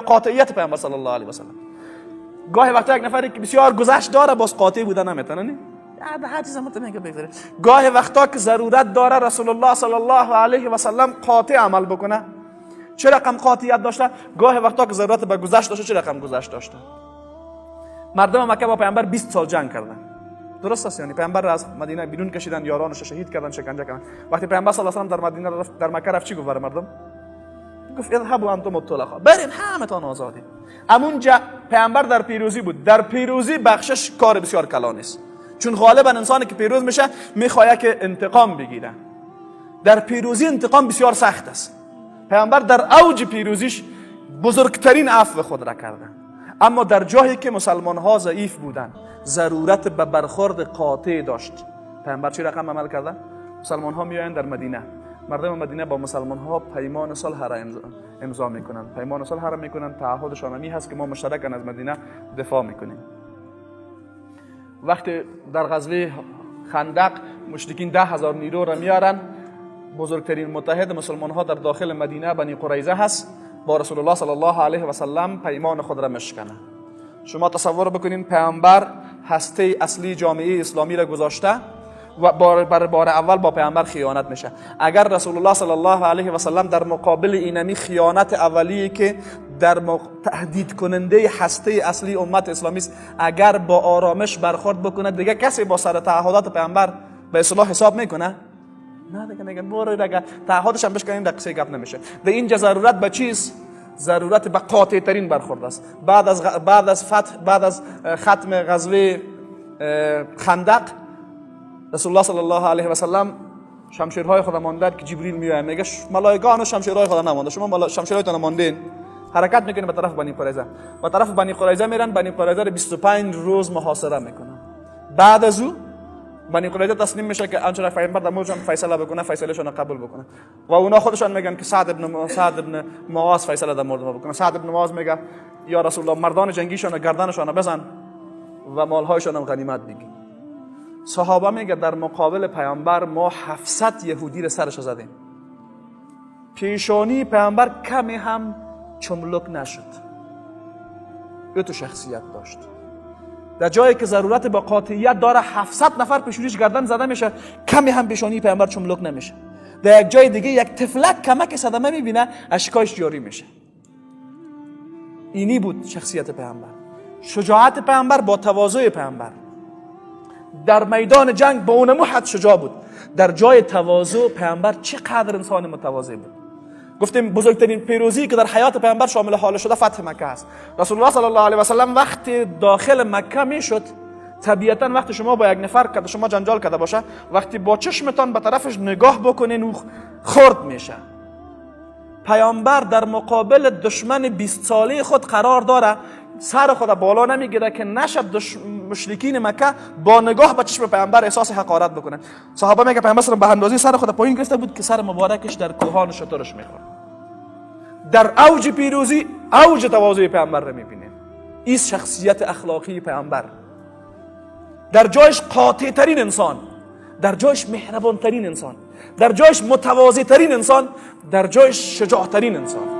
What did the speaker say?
قاطعیت پیامبر صلی الله علیه و سلم. گاهی وقتا یک نفری که بسیار گذشت داره باز قاطع بودن نمیتونه، نه هر چیز متون که بگذاره. گاهی وقتا که ضرورت داره رسول الله صلی الله علیه و سلم قاطع عمل بکنه. چه رقم قاطعیت داشته؟ گاهی وقتا که ضرورت به گذشت داشته چه رقم گذشت داشته. مردم مکه با پیامبر 20 سال جنگ کردن، درست است؟ یعنی پیامبر را از مدینه بیرون کشیدن، یارانش شهید کردن، شکنجه کردن. وقتی پیامبر صلی الله علیه و سلم در مدینه رفت، در مکه رفت، چی گفت برای مردم؟ گفت اذهبوا انتم الطلقاء، برین همتون آزادی. همونجا پیامبر در پیروزی بود. در پیروزی بخشش کار بسیار کلان است، چون غالبا انسانی که پیروز میشه میخواد که انتقام بگیره. در پیروزی انتقام بسیار سخت است. پیامبر در اوج پیروزیش بزرگترین عفو خود را کرده، اما در جایی که مسلمان ها ضعیف بودن، ضرورت به برخورد قاطع داشت، پیامبر چی رقم عمل کرده؟ مسلمان ها میاین در مدینه، مردم مدینه با مسلمان ها پیمان صلح را امضا میکنن. پیمان صلح را میکنن، تعهدشان می هست که ما مشترکاً از مدینه دفاع میکنیم. وقتی در غزوه خندق مشرکین 10,000 نیرو را میارن، بزرگترین متحد مسلمان ها در داخل مدینه بنی قریظه هست، با رسول الله صلی الله علیه و سلم پیمان خود را مشکنه. شما تصور بکنین پیامبر هسته اصلی جامعه اسلامی را گذاشته و بار اول با پیامبر خیانت میشه. اگر رسول الله صلی الله علیه و سلم در مقابل اینمی خیانت اولیه که در تهدید کننده هسته اصلی امت اسلامی است، اگر با آرامش برخورد بکنه، دیگه کسی با سر تعهدات پیامبر به اصلاح حساب میکنه؟ نه دیگه میگن برو دیگه تعهدش هم بشکنین، در قصه گپ نمیشه. در اینجا ضرورت به چیست؟ ضرورت به قاطع ترین برخورد است. بعد از ختم غزوه خندق، رسول الله صلی الله علیه و سلم شمشیرهای خود ماندن که جبریل میاد میگه ملائکه شمشیرهای خود نمانده، شما شمشیرهایتون ماندین، حرکت میکنین به طرف بنی قریظه. به طرف بنی قریظه میرن، بنی قریظه رو 25 روز محاصره میکنن. بعد از او بنی قریظه تسلیم میشه که آنچه پیامبر در موردشان فیصله بکنه، فیصلهشون قبول بکنه. و اونا خودشان میگن که سعد ابن معاذ فیصله در مورد ما بکنه. سعد ابن معاذ میگه یا رسول الله مردان جنگیشون گردنشون بزن و مالهایشون غنیمت بگیر. صحابه میگه در مقابل پیامبر ما 700 یهودی رو سرش زدیم. پیشانی پیامبر کمی هم چملک نشد. تو شخصیت داشت. در جایی که ضرورت با قاطعیت داره 700 نفر پیشونیش گردن زده میشه، کمی هم پیشانی پیامبر چملک نمیشه. در یک جای دیگه یک تفلک کمک صدمه میبینه، اشکایش جاری میشه. اینی بود شخصیت پیامبر، شجاعت پیامبر با تواضع پیامبر. در میدان جنگ با اونمو حد شجاع بود، در جای تواضع پیامبر چقدر انسان متواضع بود. گفتیم بزرگترین پیروزی که در حیات پیامبر شامل حال شده فتح مکه است. رسول الله صلی الله علیه و سلم وقتی داخل مکه میشد، طبیعتا وقتی شما با یک نفر که شما جنجال کرده باشه، وقتی با چشمتان به طرفش نگاه بکنین او خرد میشه. پیامبر در مقابل دشمن 20 ساله خود قرار داره، سر خود بالا نمیگیره که نشد مشرکین مکه با نگاه به چشم پیامبر احساس حقارت بکنن. صحابه میگه پیامبر صلی الله علیه و اندازه سر خود پایین گرفته بود که سر مبارکش در کوهان شترش میخورد. در اوج پیروزی اوج تواضع پیامبر رو میبینیم. این شخصیت اخلاقی پیامبر، در جایش قاطع ترین انسان، در جایش مهربان ترین انسان، در جایش متواضع ترین انسان، در جایش شجاع ترین انسان.